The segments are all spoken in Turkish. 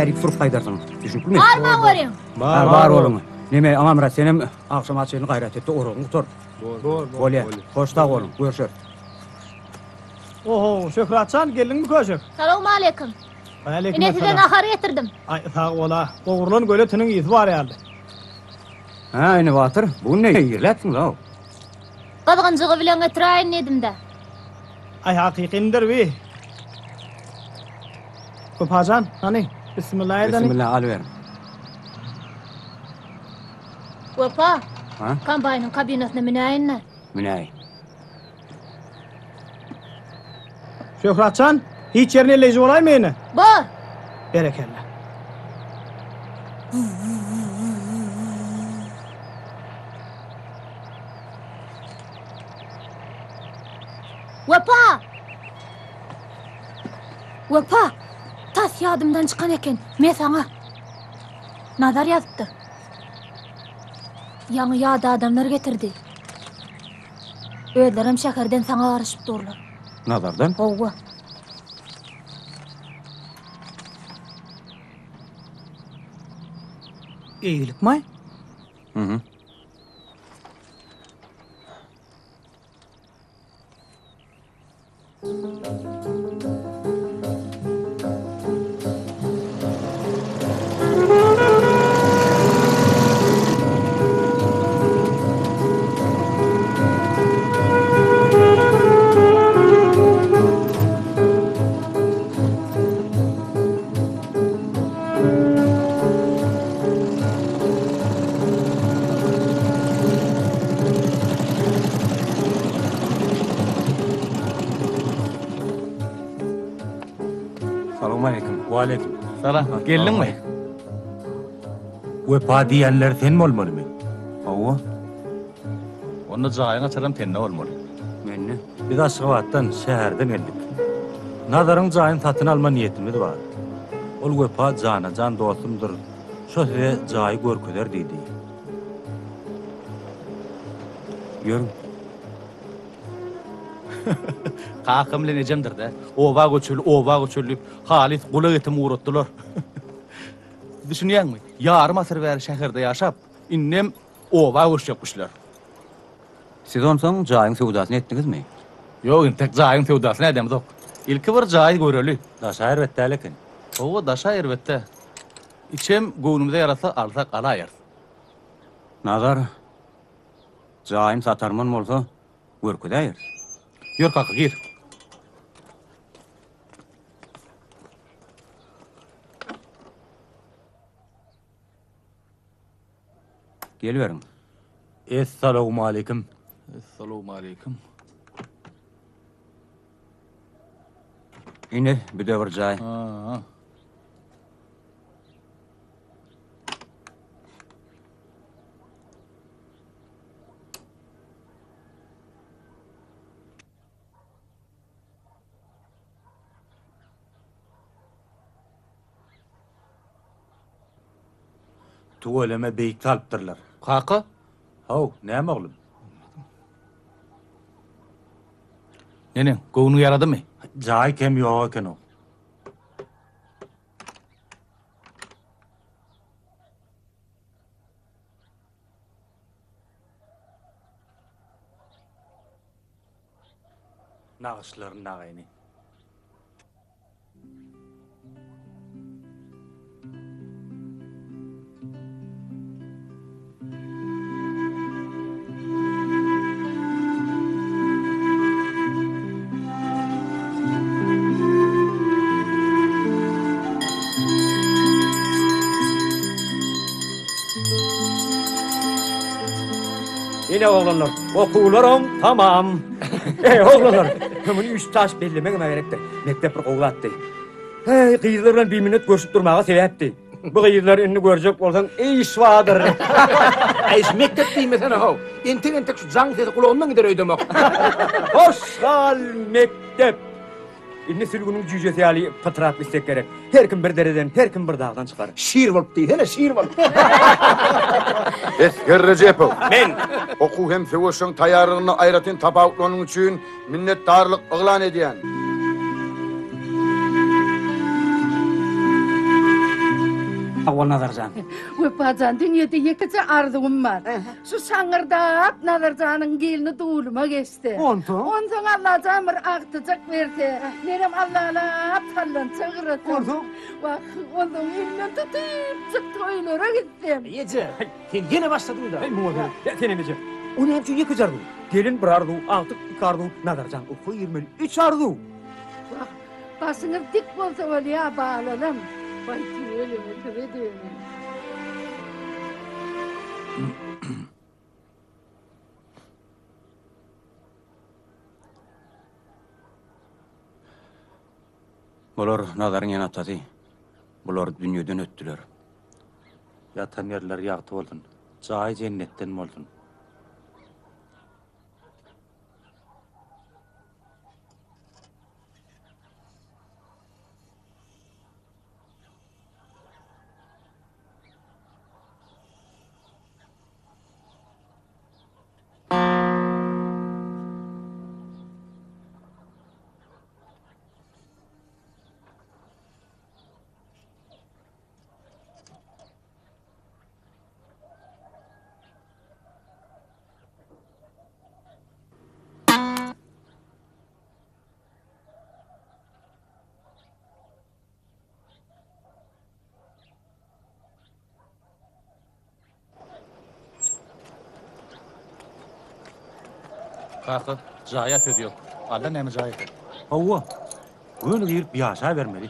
bärik surup gaýdarsın. Düşünkmi? Barma göreyim. Bar bolun. Neme amamra senem akşam açyny gaýrat etdi, oruň tutur. Bolýar. Hoşta bolun. Görüşür. Oho, Şöhratçan geldin mi köşük? Salamu aleyküm. Aleyküm İnetiden ahar getirdim. Ay sağ ola. Oğurlan göle tının izi var ýaly. Ha, ine Batyr, bu ne ýerlätsin la? Qazgınjygy bilen getiraýyn edimde. Ay hakykindir bi. Köpajan, hani? Bismillahirrahmanirrahim. Bismillah alwer. Wapa, Ha? kambaynyň kabinetyna minäýinler. Minäý. Şöhratçan, hiç yerine leji olayım mı? Bar. Berekella. Wapa, tas ýadymdan çykan eken. Men saňa nazar ýazypdy. Ýaňy ýada adamlar getirdi. Öýlerim şäherden saňa garşyp durlar. Nazardan? Owa. İyilik mi? Hı. Aleyküm. Salam. Geldin mi? Wepa diýenler sen bolmalymy? Owa. Onda jaýyňa çaram tenne bolmaly. Menne. Biz Aşgabatdan, şäherden geldik. Nazaryň jaýyny satyn alma niýetimiz bar. Ol wepa jana jan dostumdyr. Şo size jaý görkezler diýdi. Görün. Kakam bilen ejemdir de. Oba göçülüp, halis gula getim uğratdylar. Düşünýäňmi? Yarym asır bäri şäherde ýaşap, innem oba göçüpmişler. Siz onsoň jaýyň sewdasyny etdiňizmi? Ýok, tek jaýyň sewdasyny edemiz ok. Ilki bir jaý göreli. Daşa elbetde lekin. Owa daşa elbetde. İçem göwnümde yarasa alsak alaýar. Nazar. Jaýym satarman bolsa, görkezäýer. Ýör kaka, gir. Gelberin. Assalamu aleyküm. Assalamu aleyküm. Ine bir de bir jaý. Ha. Tuğeleme beyik talıptırlar. Kaka? Hav, näme oglum? Nene, gownu yarady mı? Jaý kem ýok eken o. Nağışların nağayını. Yine oğlanlar, okularım tamam. Oğlanlar, bunu 3 taş bellemek gerekti. Mektep bir oğlattı. Kıyızlar bilen 1 minut görüşüp durmağa sebepti. Bu kıyızlar ünlü görecek bolsaň iş vardır. Eýs mektep diýmesen haw. Entek şu jaň sesi kulağımdan gider öýdemek. Hoşgal mektep. İnne sürgünün cüjesi ali patrat istek gerek. Her kim bir dereden, her kim bir dağdan çıkar. Şiir bolup diýdi, hele şiir bolup. Esker Recepov. Men Oku hem fewoşyň taýýarlygyny aýratyn tapawutlanyň üçin minnetdarlyk yglan edýän. Awal Nazarjan. Wepacan dünyada yekece arzum var. Şu şangırdap Nazarcan'ın gelini doğuluma geçti. Ondan? Ondan Allah camır aktıcak verdi. Nerem Allah'la tallan çağırdı. Ondan? Bak ondan elinden tutup çıktı oylara gittim. Yece, sen yine başladın da. Hey muhabbet. Ya sen emece. O ne hemçin yıkıcardı. Gelin birardu, artık yıkardu. Nazarjan oku 23 ardu. Bak başınız dik bolsa öyle bağlanım. Vay öyle öyle. Bular nazaryň ýanatasy. Bular dünýeden ötdiler. Yatan yerler ýagty boldun. Jaý jennetden boldun. Kalkıp zayiat ediyor. Allah ne mi zayiat ediyor? Hawa. Öňe girip ýaşa bermeli.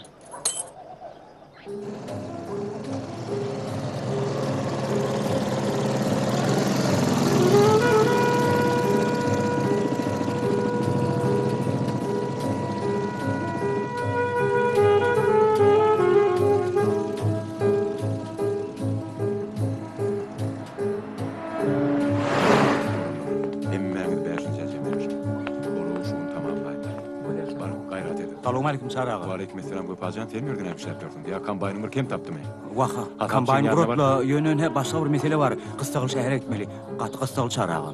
Assalamu alaykum Saraga. Aleykümselam Göpacan telmirdin hemşerlerden. Ya kambaynımır kim taptı mı? Waha, Adam kambayn şimdi grupla yanına ýönen he başga bir mesele bar. Kıstagyl şäher etmeli. Gaty kıstagyl Saraga.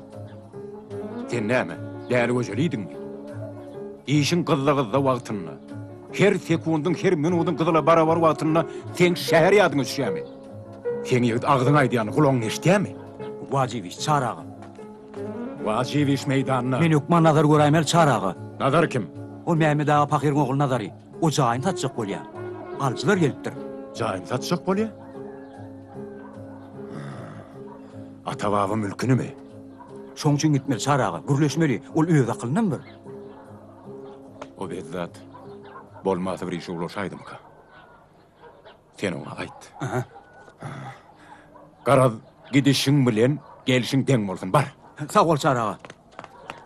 Sen näme? Däli göjeliydin mi? İşin kızla wagtyna. Her sekundun, her minutyň kızla barabar wagtyna sen şäher ýadyňa düşýärmi? Sen ýigit agdyň aýdýany gulaň eşdýärmi? Wajibi Saraga. Wajib iş meýdanyna. Men hukman nazar göräýmel Saraga. Nazar kim? O Mehmet ağa pakirin oğul nazary. O jaýyn tatjak bolýar. Alçylar gelipdir. Jaýyn satjak bolýar. Ata-baba mülkünü mi? Şoň üçin gitmeli Saraga. Gürleşmeli. Ol öz akylyndan bir. O bezzat bolmasa bir işe ulaşaydym ka. Sen ona aýt. Aha. Garaz gidişiň bilen gelişiň teň bolsun bar. Sag ol Saraga.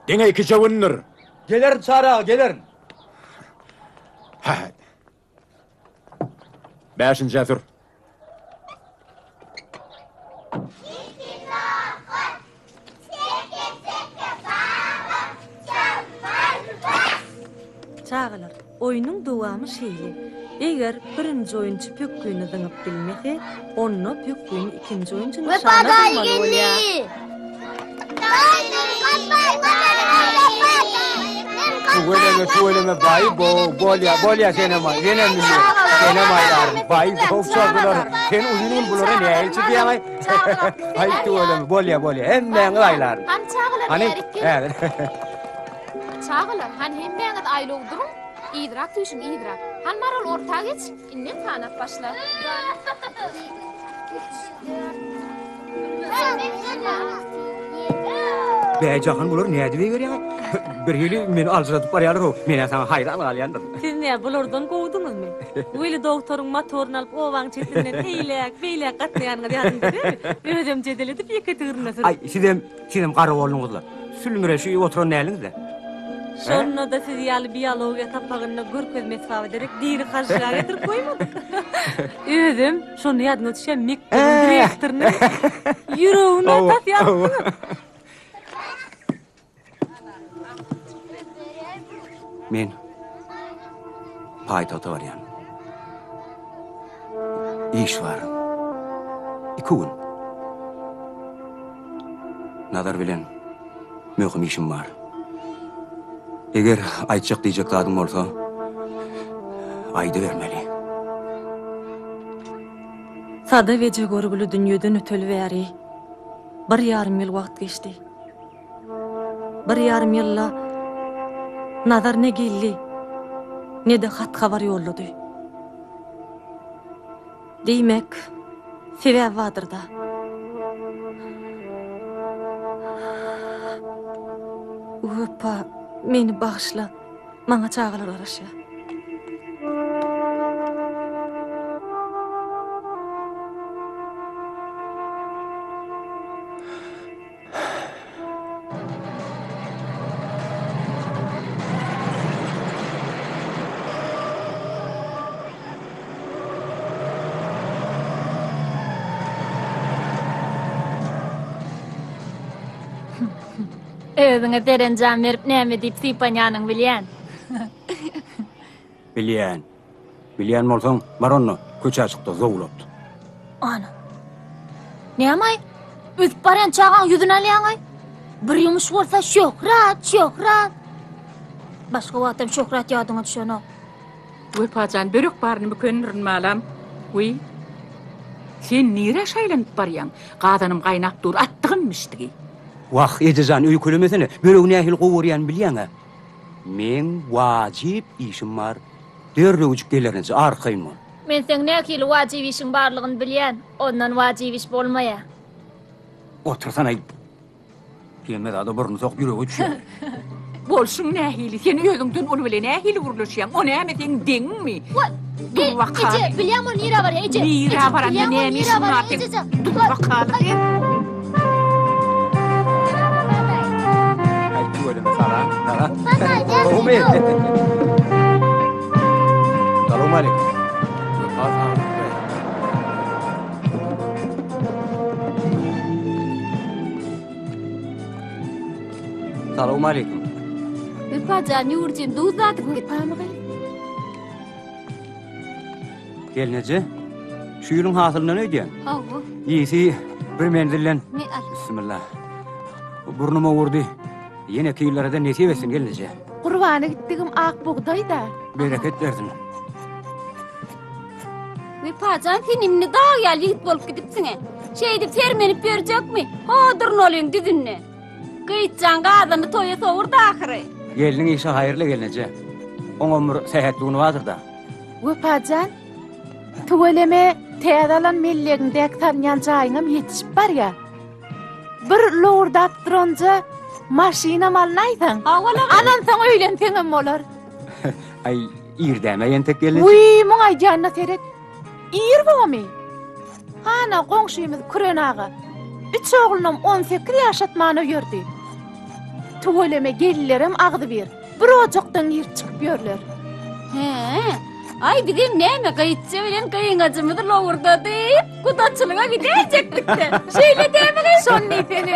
Deňe iki jawynlar. Gelir Saraga, gelir. Ha. Beşinci asır. Çağılar, oyunun dowamy şeýle. Eger birinji oýunçy pökküni dyňyp bilmese, onu pökküni ikinji oýunçy nişana bolmaly bolýar. Tuveleme bayi bolya senema, yenemli. Senema yarın, bayi kovşadılar. Sen uzunun bulara ne elçi diyemay? Ay tuveleme, bolya. Hem ben aylar. Han çağılar Hani, erik evet. Çağılar han hem beňat aýlyg durun. İdrak tüýşün idrak. Han maral orta geç, innen tanap başlar. Bejahan bular näde berýär? Bir hili meni alçylatyp barýarlar o. Mene sana hayran galýandyr. Siz ne bulardan gowdunuzmy? Weli doktoruň motoruny alyp owaň çetinden beýlek gatnaýanyňy ýadyňda. Özüm jedeledip ýeke tygyrna sür. Ay, sizem garap bolňyňyzlar. Sülmüreşi oturan näliňizde? Şonda da siz ýaly biologiýa tapagyna görkezmek mesaba derek diri karşılaýa getirip goýmady. Özüm şonu ýadyma düşen mektebin direktoryny ýüregine tat ýapdy. Men paýtagda barýan. İş var. 2 gün. Nazar bilen möhüm işim var. Eger aýtjak diýjek zadyň bolsa, aýdy bermeli. Sada wece görgülü dünýeden ötelibäri 1,5 ýyl wagt geçdi. 1,5 ýylla nazar ne geldi, ne de hat habar yollady. Diýmek, sebäp wadyr da. Upa, meni bağışla, maňa çağılar araşa. Özüňe deren jan berip näme diýip sypanýanyň bilýän. Bilýän bolsaň, bar onu köçe çykdy, zowlat. Ana. Näme? Üz baran çağan ýüzüne alýaňy. Bir ýumuş bolsa şöhrat. Başga wagtym şöhrat ýadyňa düşýän. Wylpajan börek baryny bükenirin malam. Uy. Sen nire şaýlanyp barýaň? Gadanym gaýnap dur, attygymmışdy. Wah, ejejan öýkülemesine, börek nähil gowurýan bilýäň. Men wajip işim bar. Dörrüjük gelerince arkaýmyn. Men sen nähil wajib işiň barlygyny bilýän, ondan wajib iş bolmaýa. Otursan ay. Gelmedi ada burnu sok ýüregi düşýär. Bolşun nähili, sen özüňden ol bilen nähili gurulşýan, o näme sen deňmi? Dur wakaly. Ece, bilýän ol nira bar, Ece. Nira bar, näme işin bar? Dur wakaly. Salam aleyküm. Salam aleyküm. Wylpajan ýurjyn duzlatyp gitmeli. Gelnece? Şu ýylyň hasylyndan öýdýän. Hawa. Ýesi bir mendillen. Ne al? Bismillah. Burnuma vurdy. Yine kıyılara da nesi versin gelince. Gurbany gitdigim ak buğdayda. Bereket versin. Wylpajan sen nimni dağa ýaly ýigit bolup gidipsiňe. Şeýdip sermenip berjekmi? Hadyr nolyň düzünne. Gıýtjan gazany toýa sowurdy ahyry. Geliniň işi haýyrly gelince. Oň ömür sehatlygyny wadyr da. Wylpajan, tuweleme täzalan mellegindäki tanýan jaýyňam ýetişip barýa. Bir lowurdap duranja maşina malnaýsan. Anan saňa öýlenseňem bolar. Ay, irdäme ýentek gelince. Uy, muňa janna terek. Ir bomy. Hana goňşymyz Küren ağa. 3 oglunam 18 ýaşatmany ýördi. Tuweleme gellerim agdy bir. Bir ojokdan ýer çykyp ýörler. He. Ay bizim näme gaýtça bilen gaýyňajymyzy lowurda diýip, gudaçylyga gidejekdik-de. Şeýle däme şonny seni.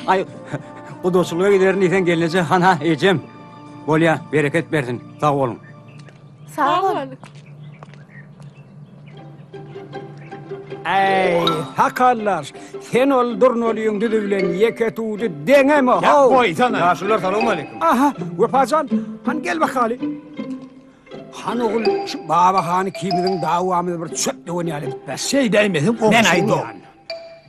Ay, o dostluğa giderin isen gelince hana ecem. Bolya, bereket versin. Sağ olun. Sağ ol. Ey, hakallar. Sen ol durnoluyun düdü bilen yeketudu deňeme ho. Ya koy sana. Yaşlılar salam aleyküm. Aha, Wylpajan, han gel bakaly. Han oğul şu baba hanı kiminin dawamy bir çöp döwünýäli bitmez. Şey değmesin, Men aýdym.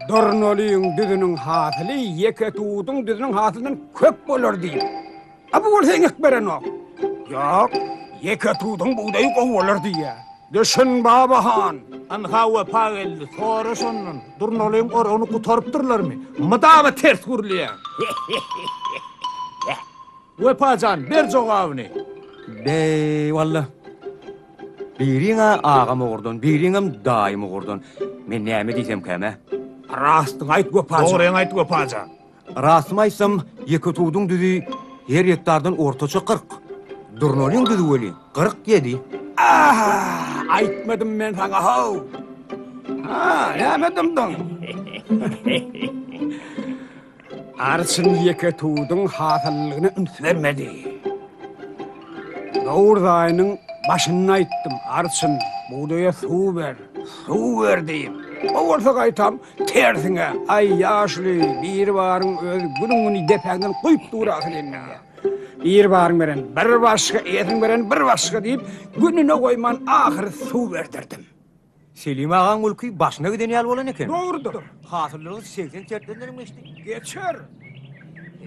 Durnoluyun düdünün hatyly yeketudyň düdünün hatylyndan köp bolar diýip. Abu bolsaň ekberen o. Ýok, yeketudyň buğdaýy gowy bolar diýär. Düşün baba han. An hawa pagel, sonra şonun. Durnoluyun onu kutarıpdırlarmy? Mydama ters gurulýar. Wylpajan, ber jogabyny. Bey, valla. Biriňe agam ogurdun, biriňem daýym ogurdun. Men näme diýsem käme? Rastyň aýt Wylpajan. Dogry aýt Wylpajan. Rastymy aýtsam, yeketudyň düzi her hektardan ortaça 40. Durnolyň düzi weli 47. Aýtmadym men saňa haw. Ha, näme demdiň? Arçyn yeketudyň hatyllygyny ünsvermedi. Dowurdaýynyň başyny aýtdym. Arçyn, buğdaýa suw ber diýip. O bolsa gaýtam, tersiňe. Ay ýaşly, bir baryň öz günüňi depäňden goýup durasyn enne. Bir baryň beren, bir başga, ýetiň beren bir başga diýip, gününe goýman ahyry suw berdirdim. Selim ağaň mülki başına giden ýal bolan eken. Doğrudur. Hasıllygy 80 çertlenlerin geçti. Geçer.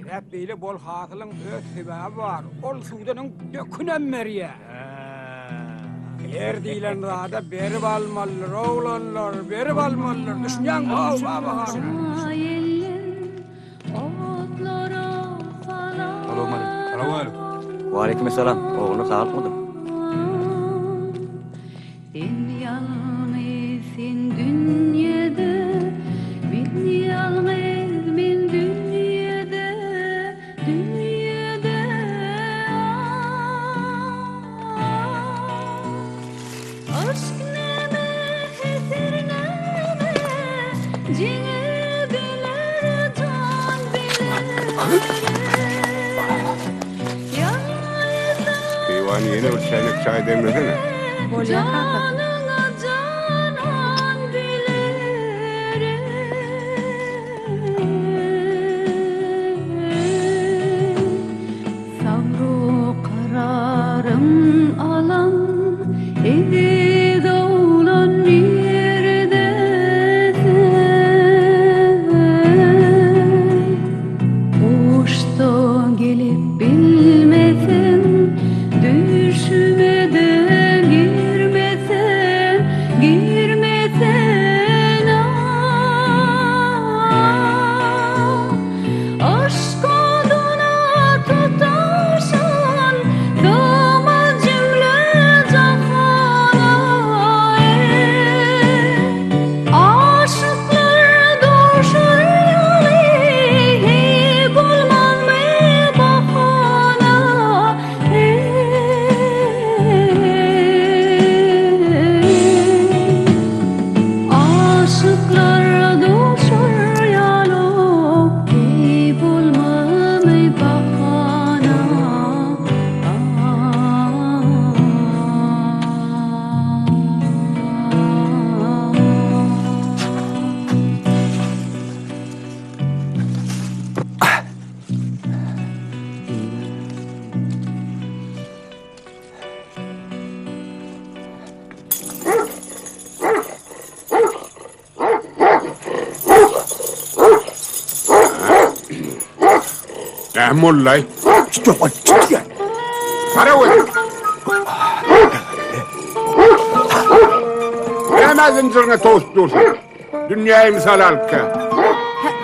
Hep beýle bol hasylyň öz sebäbi bar. Ol suwdanyň dökünen merýe. Her diýlen rada berip almalylar, oglanlar, berip almalylar. Düşünýän baba. Wa aleykum selam. Oğlunu sağaltmadım. Sen dünyada, ben yalnız men dünyada, dünyada. Aşk neme, heter neme, jengil biler, can biler. Eyvani yine bir çaylık çay demledin. Bolya alan eli dolan yerde uçta gelip bilmesen düşmeden girmesen aşk adına tutarsan Mollay. Stop, çık. Para oy. Hemen zincirine tost dursun. Dünyayı misal alıp ka.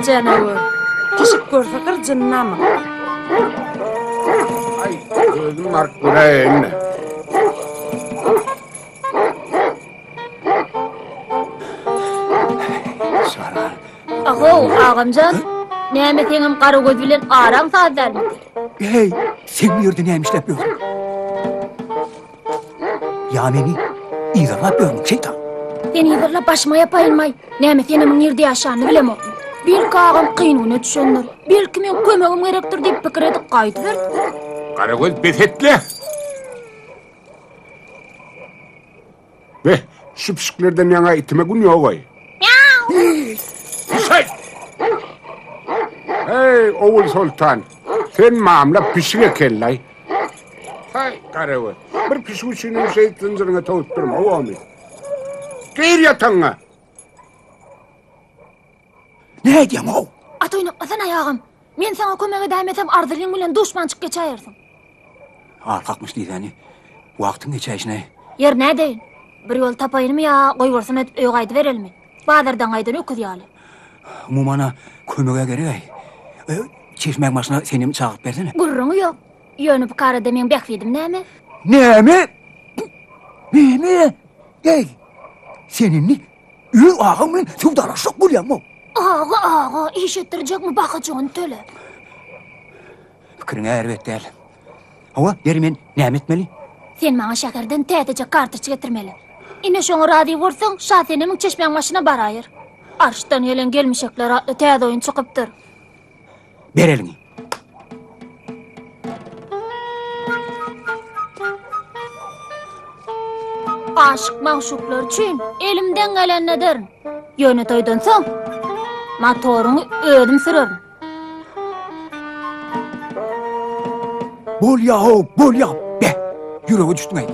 Canavar. Kişik görfekir cınnamı. Ay, özüm mark buraya eline. Aho, ağamcan. Näme teňim gara göz bilen aram sazdarmy? Hey, sen bu ýerde näme işläp ýörüň? Ya meni ýygyrlap ýörüň şeytan. Sen ýygyrlap başyma ýapaýlmay. Näme senem ýerde ýaşany bilemok. Bir kağam kıynuğuna düşenler. Belki men kömegim gerektir deyip pikir edip kaydı verdi. Karagöz befetle. Ve şu pişiklerden yana itime gün yok oy. Say! Hey oğul sultan. Sen mamla pişike kellay. Hay Karagöz. Bir pişik üçünün şey zincirine tavutturma o mi? Gir yatağına. Ne diyem o? At oynatmasan ayağım. Men sana kömek edemesem ardylyň bilen duşmançyk geçäýersiň. Arqaqmış diýeni. Wagtyň geçäýişine. Yer nädeýin? Bir ýol tapaýynmy ýa goýgorsam edip öýe gaýdy berelmi? Bazardan gaýdan öküz ýaly. Mumana kömege gerek. Çeşmek maşına senim çağıp bersene. Gurruňy ýok. Ýönüp karada men bekledim näme? Näme? Näme? Ey! Seninni ü ağamın suwdaraşyk bolýarmy? Ağa, iş ettirecekmi bakacaksın töle. Fikriňe erbet däl. Hawa, ýeri men näme etmeli? Sen maňa şäherden täzeje kartyç getirmeli. Ine şoňa rady bolsaň, şasenemiň çeşmeň maşyna baraýar. Arşdan ýelen gelmişekler atly täze oýun çykypdyr. Berelini. Aşık maşuklar üçin elimden gelen nedir? Ýöne toýdan soň motoruňy ödüm sürerim. Bolya. Be, ýüregi düşdüň aý.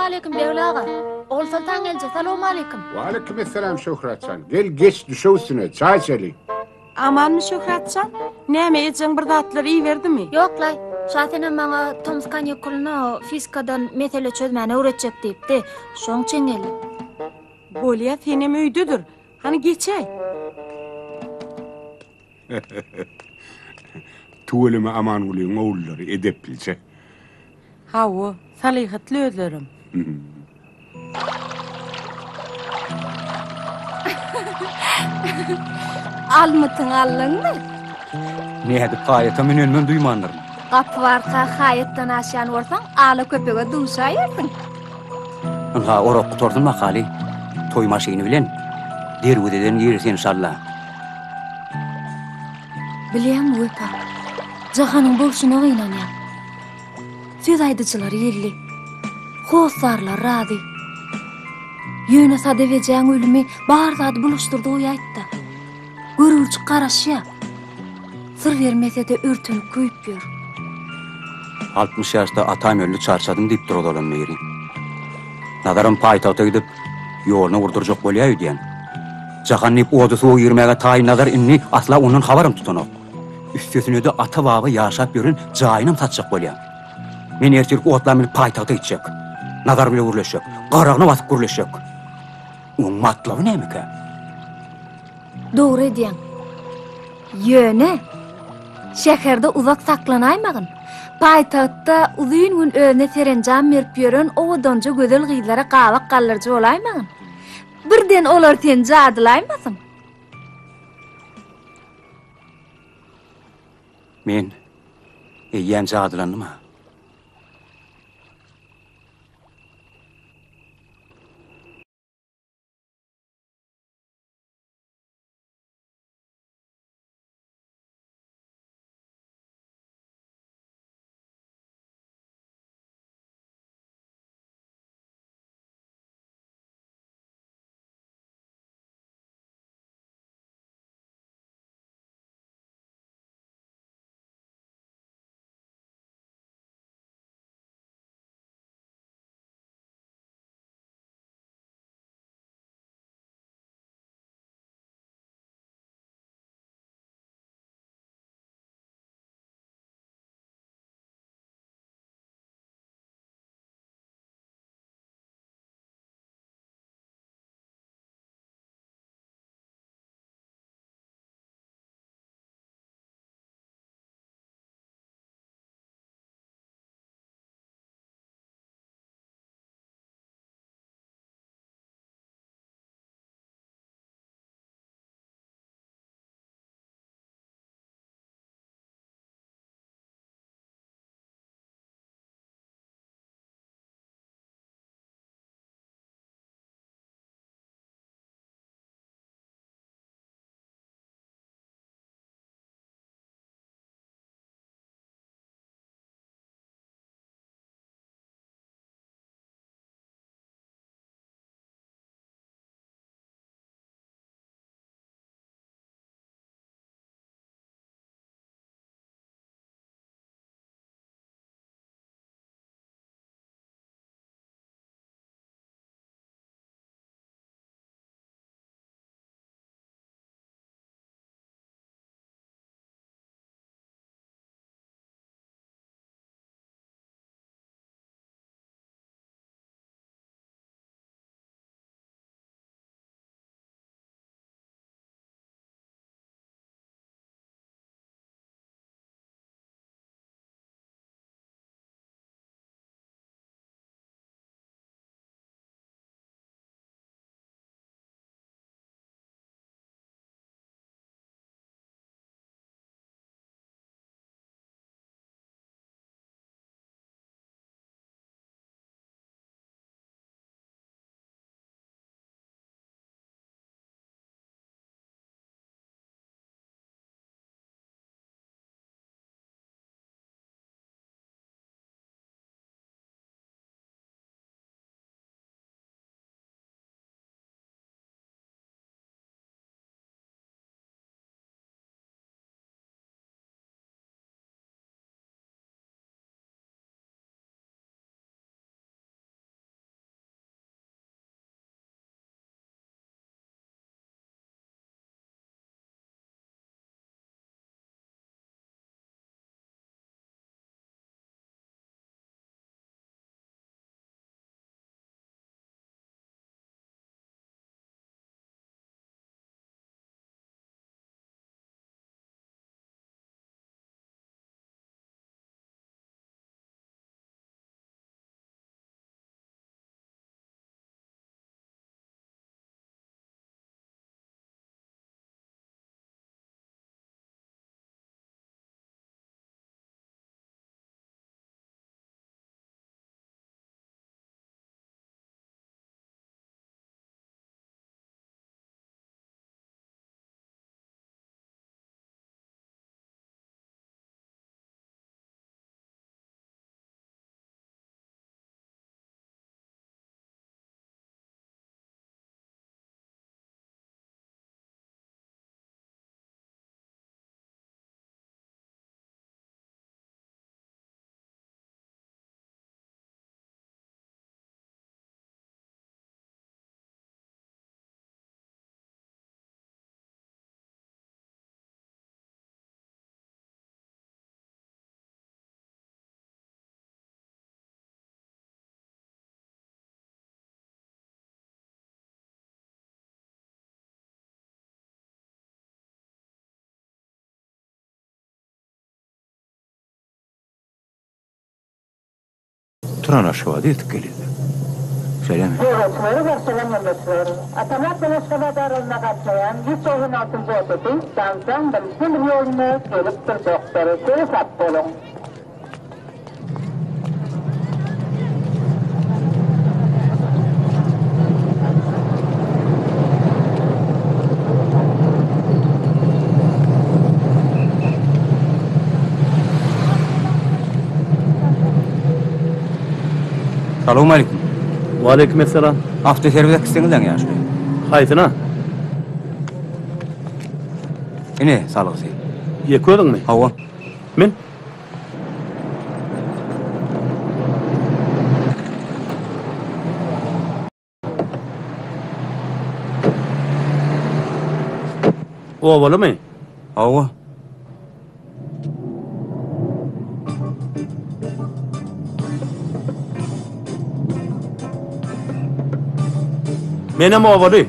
alaykum Begli ağa. Ol Sultan gelce. Salamu alaykum. Aleykümselam Şöhratcan. Gel geç düşe üstüne. Çay içelim. Aman mı Şöhratcan? Näme ejeng bir zatlar iyi verdi mi? Yok lay. Şahtenem bana Thomas Kanyakuluna fizikadan mesele çözmeni öğretecek deyipti. Şoň çengeli. Bolya senem öýdüdür. Hani geçey. Tuğuleme aman ulyň oğulları edepbilse. Hawo, salihatly özlerim. Almytyň allyňmy? Näde gaýata men ölmem duýmandyr. Gapy barka haýatdan aşan bolsaň, ala köpege duşa ýersiň. Anga orok tuturdun makali. Toy maşyny bilen derwededen ýersen inşallah. Bilýän wepa. Jahanyň bolşuna gynanýar. Söz aýdyjylar ýerli. Hosarlar razy. Ýöne sade wejäň ölümi bar zat buluşturdy oý aýtdy. Görüwçi garaşýa. Sır vermese de örtünüp köýüp ýör. 60 ýaşda atam öldü çarçadım diýip durýarlar meri. Nadarym paýtagta gidip ýoluna urdurjak bolýar diýen. Jahan nip odu suw ýermäge taýyn nazar inni asla onuň habarym tutanok. Üstesine de ata baba ýaşap ýören jaýynam satjak bolýar. Men ertirk otlamyny paýtagta gitjek. Nazar bilen urleşek, garagyna basyp gürleşek. Oň matlaby nämeke? Dogry edýän. Ýöne. Şäherde uzak saklanaýmagyn. Paýtagtda uzun gün özüne serenjam berip ýören owdonja gözel gyzlara gawak gallarjy bolaýmagyn. Birden olar sen jadylaýmasyň. Men eýýän jadylandyma? Turan aşağı deyip gelirdi. Söyleme. Yolcuları ve selam yolcuları. Atamak ve Meşkabat aralığına katlayan 196. otobüs Danzan ve İzmir yoluna gelip durdukları Serap olun. Salamu aleyküm. Wa aleykümselam. Hafta servise gitseniz ya şuraya. Haytına. Ne sağlık şey? Yeködün mü? Hava. Men? Ovalı mı? Hava. Menem ovalı.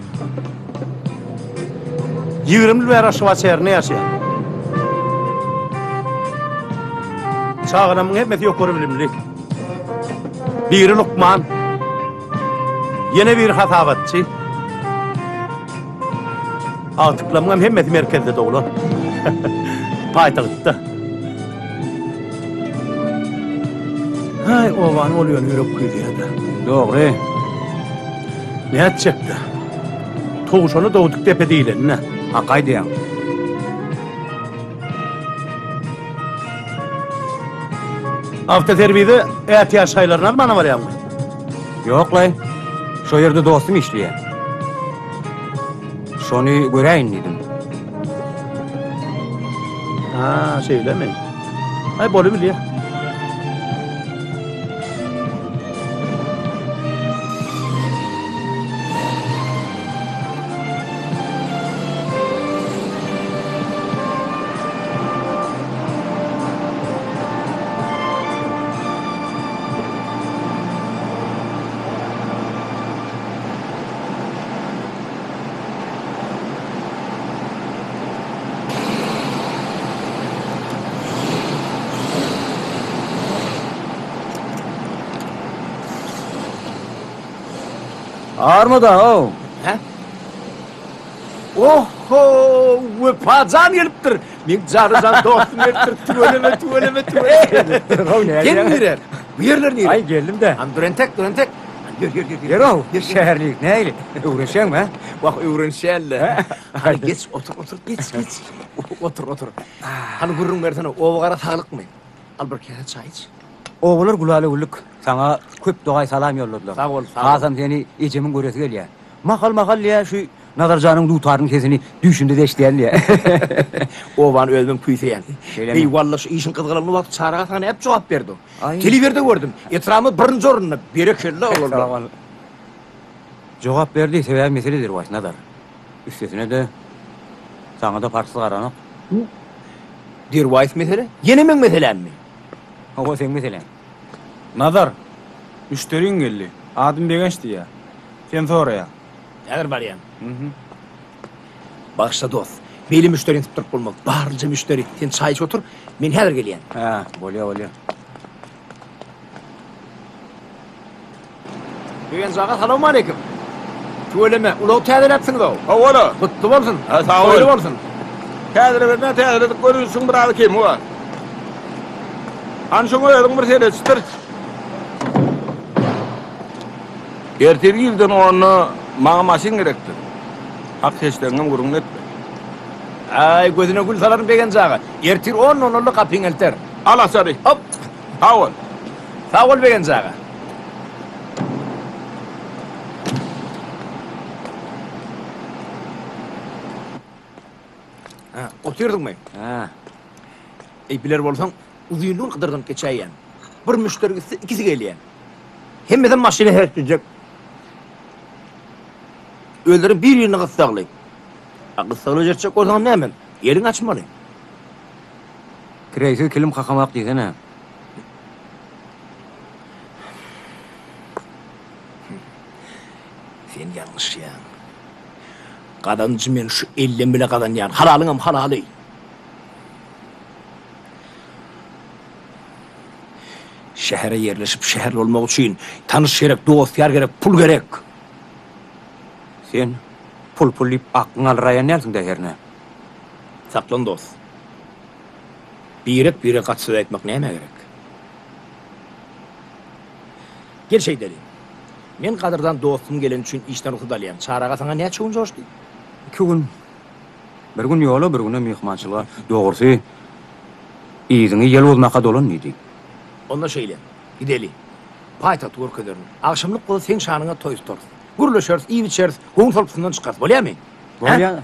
20 ver aşağı çeyrine yaşayan. Çağınamın hep meti yokur bilimli. Biri Lukman. Yine bir hatavatçı. Atıklamam hem meti merkezde doğulu. Paytalıkta. Hay ovan oluyor yürüp kuyuya da. Doğru. Ne edecekti? Toğuşonu doğduk tepe değil ne? Hakay diyen. Hafta terbiyede ihtiyaç sayılarına bana var yalnız. Yok lan. Şu yerde dostum işliyor. Şunu göreyim dedim. Ha, söyle mi? Ay bolu biliyor. Ağır mı da o? He? Oho, vefacan geliptir. Min carıcan dostum geliptir. Tüveleme. Gel birer. Bu yerler nere? Ay geldim de. Durentek. Gör. Yer o. Şehirlik neyle? Uğraşan mı? Bak öğrenşelle. Hani geç otur geç. Otur. Hani gurrun versene ovagara sağlık mı? Al bir kere çay iç. Oğullar kulalı ulluk. Sana köp doğay salam yolladılar. Sağ ol. Hasan seni içimin göresi gel ya. Makal ya şu Nazarcan'ın dutarın kesini düşündü de işleyen ya. Ovan ölmem kuyseyen. Söyleme. Ey vallahi şu işin kızgınlığına vakit çağırağa sana hep cevap verdi. Ay. Televerde gördüm. Etrafımı birinci orununa bereketli olurlar. Cevap verdi seven meseledir baş Nazar. Üstesine de sana da farksız aranık. Dirvayet mesele? Yenemen meselen mi? O sen meselen. Nazar, müşterin geldi. Adım Begenç'ti ya. Sen oraya. Nedir var ya? Baksa dost. Beyli müşterin tutturup bulmak. Bağırınca müşteri. Sen çay iç otur. Men hedir geliyen. Ha, oluyor. Begen zaga selamu aleyküm. Söyleme. Ulağı tedir etsin de o. Ovala. Kutlu olsun. Ha, sağ ol. Öyle olsun. Tədiri vermə, tədiri görürsün bir adı kim var? Anşın oyadın bir seyretçidir. Erteri yıldan onu mağa masin gerektir. Hak seçtiğinden gurun etme. Ay gözüne gül salarım Begen zaga. Ertir 10 kapın elter. Al asarı. Hop. Sağ ol. Sağ ol Begen zaga. Ha, oturdun mu? Ha. Biler bolsan uzunluğun kadardan geçeyen. Bir müşteri gitse ikisi geliyen. Hemmeden maşine herkecek. Öldürün bir yerini kıstağlayın. Kıstağlayacak o zaman ne hemen? Yerin açmalı. Kireysiz kilim kakamak desene. Sen yanlış ya. Kadancı men şu 50 bile kadan yani. Halalınam halalı. Şehre yerleşip şehirli olmak için tanış gerek, dost yer gerek, pul gerek. Sen pul pullayıp aklın alrayan nelsin de herne? Saklan dost. Bire katsıda etmek neyme gerek? Gel şey dedi. Men kadırdan dostum gelen için işten okudalayam. Çarağa sana ne çoğun coştu? 2 gün. Bir gün yola, bir gün mihmançılığa. Doğrusu, izini yel olmaka dolan mıydı? Onda şeyle, gideli. Paytat görkelerin. Akşamlık kolu sen şanına toy tutar. Gurlaşırız, iyi biçeriz, goğun tolpusundan çıkarız. Bolya mı? Bolya.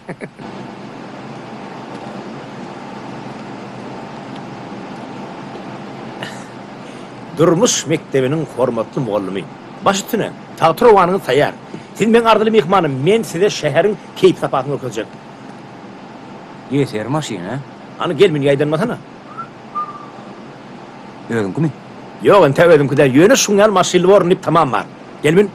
Durmuş mektebinin hormatlı muallimi. Başı tüne, tağıtır ovanını sayar. Sen ben ardılı mihmanım, men size şehrin keyip sapatını okuyacak. Yeser maşin, ha? Hani gelmin yaydanmasana. Ödün kimi? Yok, ente ödüm kadar yönü şunlar maşilli var, tamam var. Gelmin.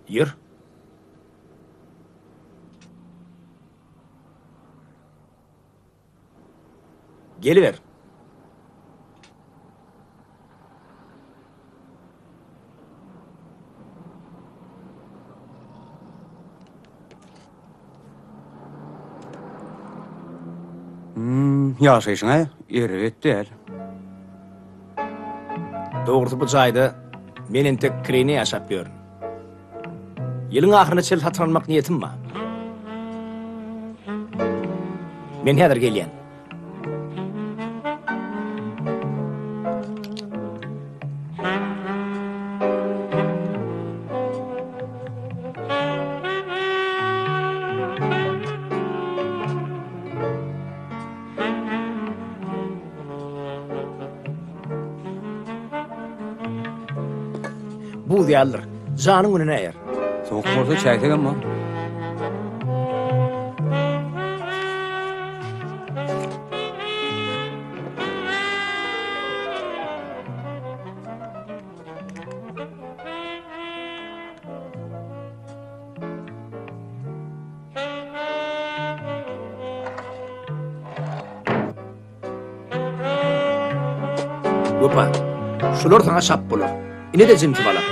Yür. Geliver. Yaşaýyşyň ha? Erebet däl. Doğrusu bu jaýda menen tek kireni ýaşap ýörün. Ýylyň ahyryna çel satyrmak niýetim bar. Men häzir gelýän. Bu diýerler. Janyň önüne eýer. Soğuk bolsa çäý tegen ma. Gopa. Şular sana şap bolar. Ine de jimti balak.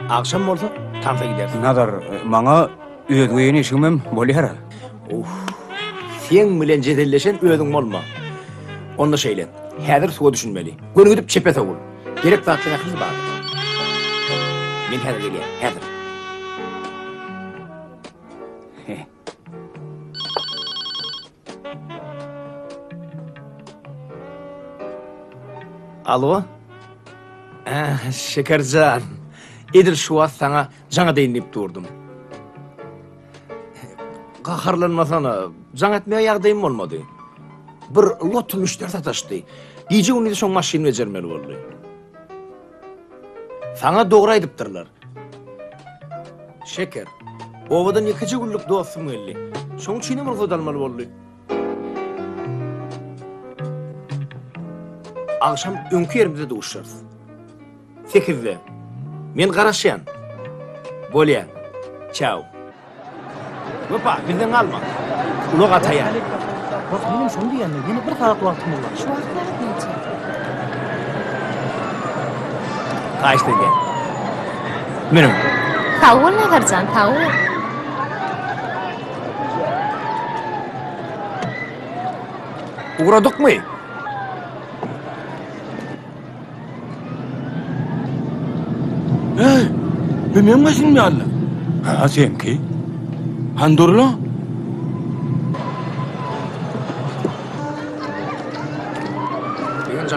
Akşam bolsa tanta gider. Nadar, maňa ödüýeni işimem bolýar. Sen bilen jedelleşen ödüň bolma. Onda şeýle. Häzir suwa düşünmeli. Gönüdip çepete bol. Gerek wagtyna hyzy bar. Men häzir gelýär. Häzir. Alo? Şekercan. Edil şu an sana jaňa deýinip durdum. Gaharlanmasana, jaňa etmeye ýagdaýym bolmady. Bir lot müşteri sataşdy. Gije uny şoň maşyny bejermeli boldy. Sana dogry aýdypdyrlar. Şeker, owadan 2 günlük dostum geldi. Şoň üçin murgat almaly boldy. Akşam öňkü yerimizde duşarız. 8'de. Men garaşyan. Bolýan. Çau. Gopa, bizden alma. Ulak ataýar. Bak benim şunu diýende, ýene bir saat wagtym bar. Şu wagtlar neçe? Kaçta gel. Menim. Tawul Nagarjan, tawul. Uğradykmy? Benim maşin mi alla? Ha senki? Handurla?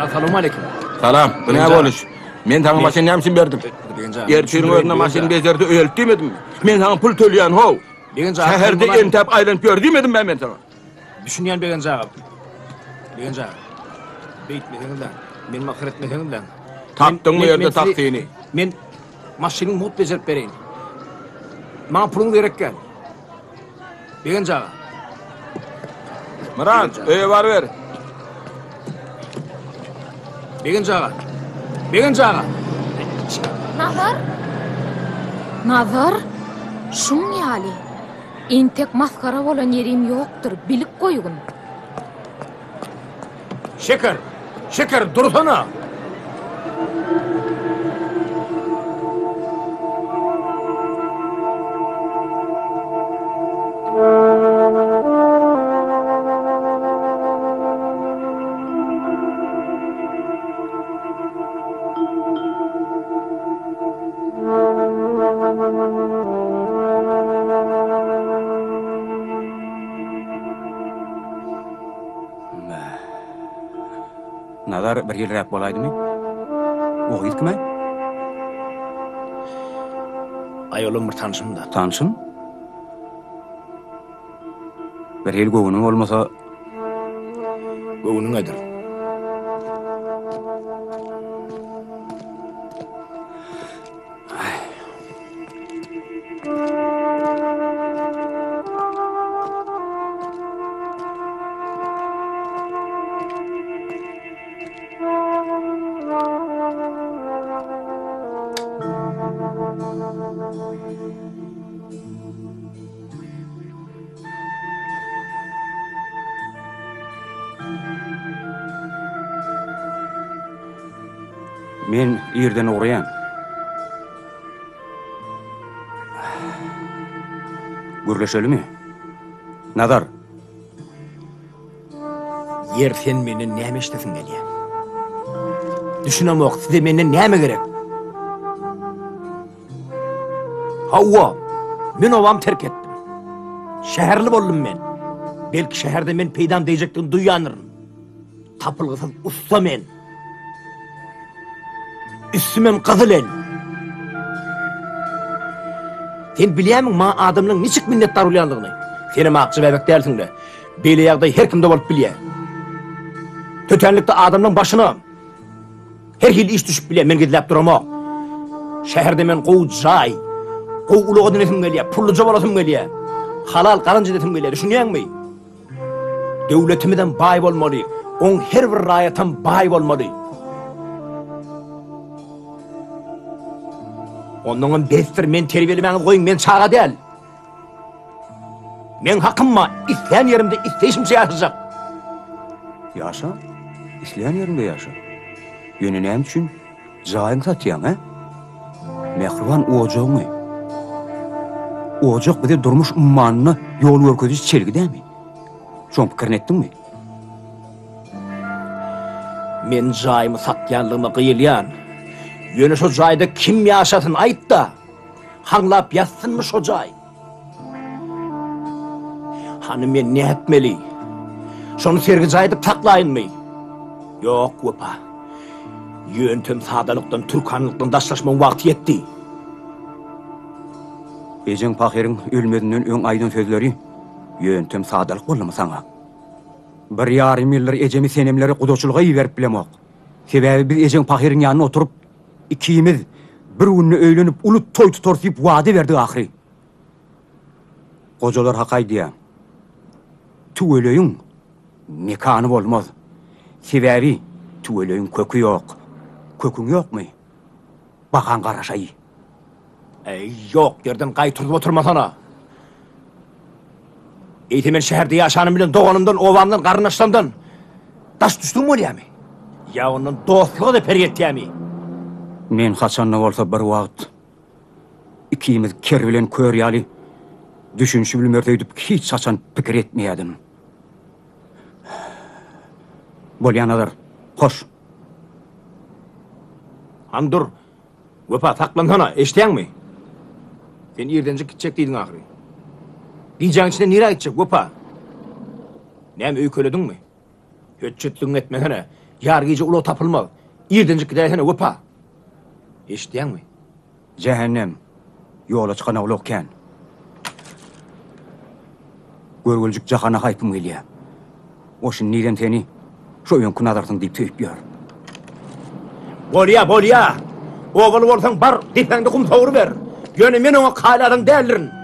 Assalamu aleykum. Salam, bu ne boluş? Men sana maşin nämesin berdim? Erçeğin önüne maşin bezerdi öýelt diýmedim mi? Men sana pul төлýän how? Şäherde entep aýlanyp gör diýmedim men sana? Düşünýän begen jagap. Begen jagap. Beýtmediňizler. Men mahir etmediňizler. Tapdyň bu ýerde taksyny. Men maşynyň mut bejerip bereýin. Maňa puluň gerekken. Begen jagap. Murat, öýe bar ber. Begen jagap. Begen jagap. Nazar? Nazar? Şuň ýaly. Entek maskara bolan ýerim ýokdur, bilip goýgun. Şeker, şeker dursana. Nazar bir ýylrak bolaýdymy? O gitme? Aýolum bir tanışymda. Tanışym? Bir ýyl gowunyň bolmasa, gowunyň edir. Men yerden uğrayan. Gürleşeli mi? Nadar? Yer sen meni näme işlesin gelýär? Düşünemok, size menden näme gerek? Hawa, men ovam terk etdim. Şäherli boldum men. Belki şäherde men peýdam diýjekdim duýanyryn. Tapılgysız usta men. Üstümem kızıl el. Sen bilýärmiň ma adamlaryň niçik minnetdar bolýanlygyny? Seni makçy bebek dersin de. Beli ýagdaý her kimde bolup bilýär. Tötenlikde adamlaryň başyna her hil iş düşüp bilýär, men gidilip duramak. Şäherde men gowy jaý, gowy uly edetim gelýär, pully bolasym gelýär. Halal garynjy edetim gelýär, düşünýärmi? Döwletimden baý bolmaly, oň her bir raýatan baý bolmaly. Ondan bestir men terbiýelemäňi goýun, men çaga däl. Men hakymma isleýän ýerimde isleýişimçe ýaşajak. Yaşa. İsleýän ýerinde ýaşa. Ýöne näme üçin? Jaýyň satýan, ha? Mehriban ojagymy? Ojak bize durmuş ummanyny ýol görkezýär çelgidämi? Şoň pikirini etdiňmi? Men jaýymy satýanlygyma gyýylýan. Ýöne şo jaýda kim ýaşasyn aýt da. Haňlap ýatsynmy şo jaý? Hany men näme etmeli? Şonu sergi jaýdyp taklaýynmy? Ýok, gopa. Ýöntem sadalykdan, türkanlykdan daşlaşmaň wagty ýetdi. Ejeň pahiriň ölmedinden öň aýdan sözleri ýöntem sadalyk bolmy saňa? Bir ýarym ýyllar ejemi senemleri gudoçuluga ýiberip bilemok. Sebäbi biz ejeň pahiriň ýanyna oturup ikimiz bir günni öýlenip ulut toý tutarsyp wada berdi ahyry. Gojalar hakay diýär. Tüweleýiň mekany bolmaz. Sebäbi tüweleýiň kökü ýok. Köküň ýokmy? Bakan garaşaý. Ey, ýok, yerden gaýtyryp oturmasana. Eýti men şäherde ýaşanym bilen doganymdan, owamdan, garyndaşlarymdan daş düşdüm bolýarmy? Ýa ondan dostlugy da perýetýärmi? Men haçanna bolsa bir wagt ikimiz ker bilen körýäli düşünşi bilmerdeýdip hiç saçan pikir etmeýädim. Bolýanadyr. Hoş. Andur. Gopa taklansana, eşitýärmi? Sen ýerdenje gitjek diýdiň ahyry. Diýjäň içinde nire gitjek, gopa? Näme öýkelediňmi? Höççütlüň etmesene. Ýar gece ulo tapylmak. Ýerdenje gidäýsene, gopa? Eşitýärmi? Cehennem ýola çykan awlokkan. Görgüljük jahana haýpym gelýär. Oşun nirem seni şo ýön nadarsyň diýip töýüp ýör. Bolýa. Oğul bolsaň bar, dipeňde kum tawry ber. Ýöne men oňa kalaryň dälirin.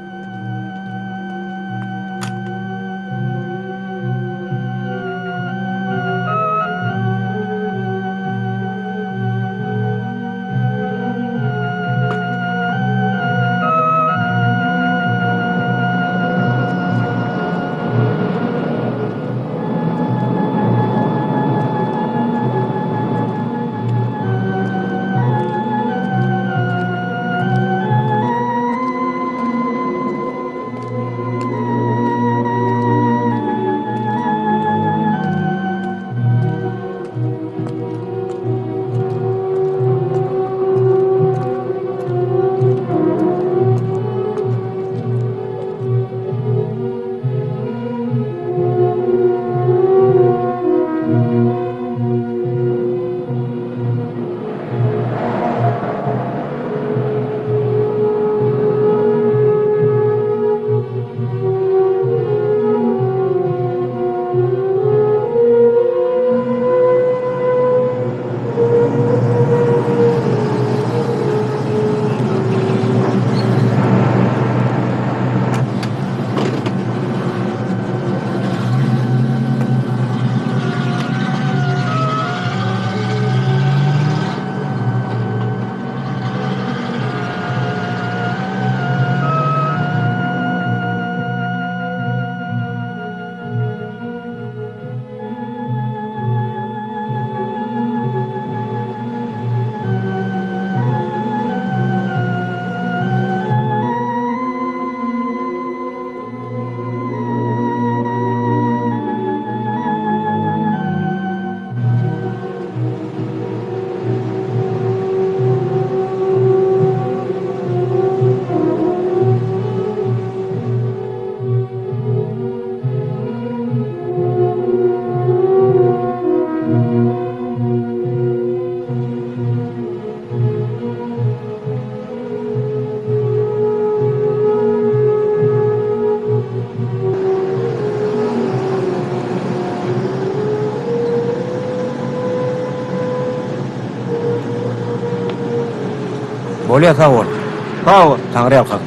Bolýa sağ ol. Sağ ol, Taňry ýalka.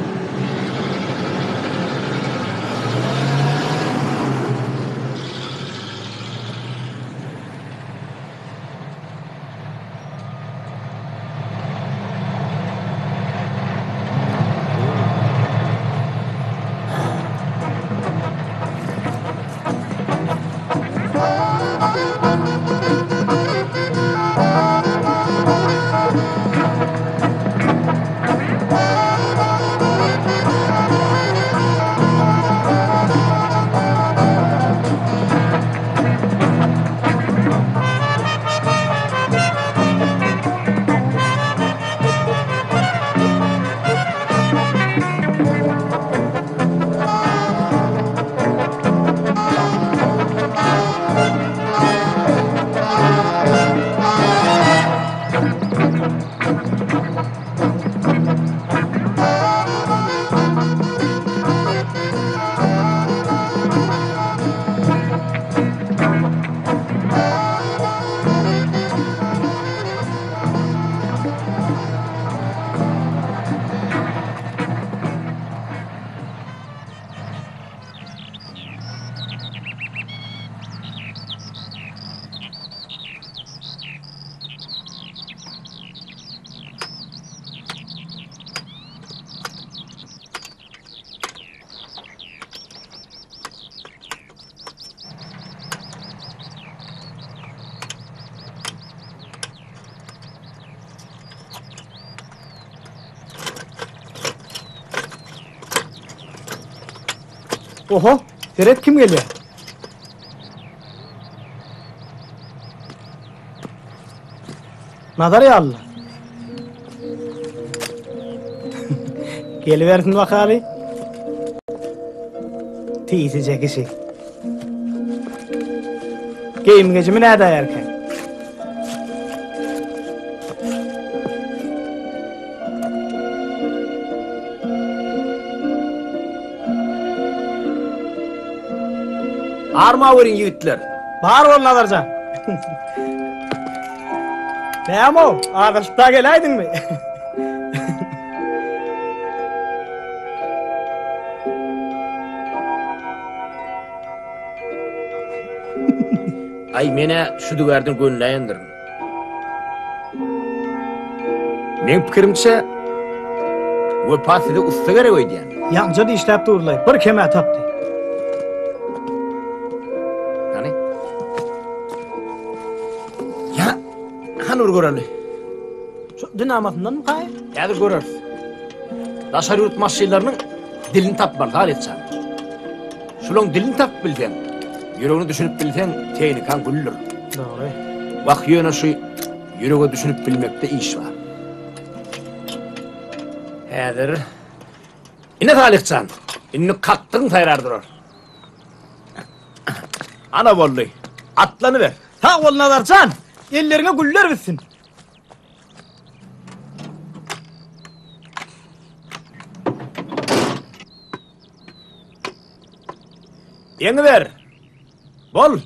Oho, Ferhat kim geldi? Nazar ya Allah. Geliversin bakalım. Teyzecek işi. Geyim gecimi nerede ayarken? Arma verin yiğitler. Bağır ol Nazarcan. Ne ama? Ağırlıkta geleydin mi? Ay mene şu düverden gönlüyendirin. Men pikirimçe Wepasida usta gerek öýdýän. Ýaňjy işläp durlay, bir keme tapdy. Hani? Ya, hanur göreli. Şu dinamatyndan mı kay? Häzir görer. Daşary ýurt maşynlarynyň dilini tapmaly galetçan. Şulaň dilini tapyp bilsen, ýüregini düşünüp bilsen, teýini kan güllür. Dogry. Wagt ýöne şu ýürege düşünüp bilmekde iş bar. Häzir ine galetçan, inni kattyň taýrar durar. Ana bolly, atlanyber. Ta ol Nazarcan, ellerine güller bitsin. Ýeňi ber. Bol.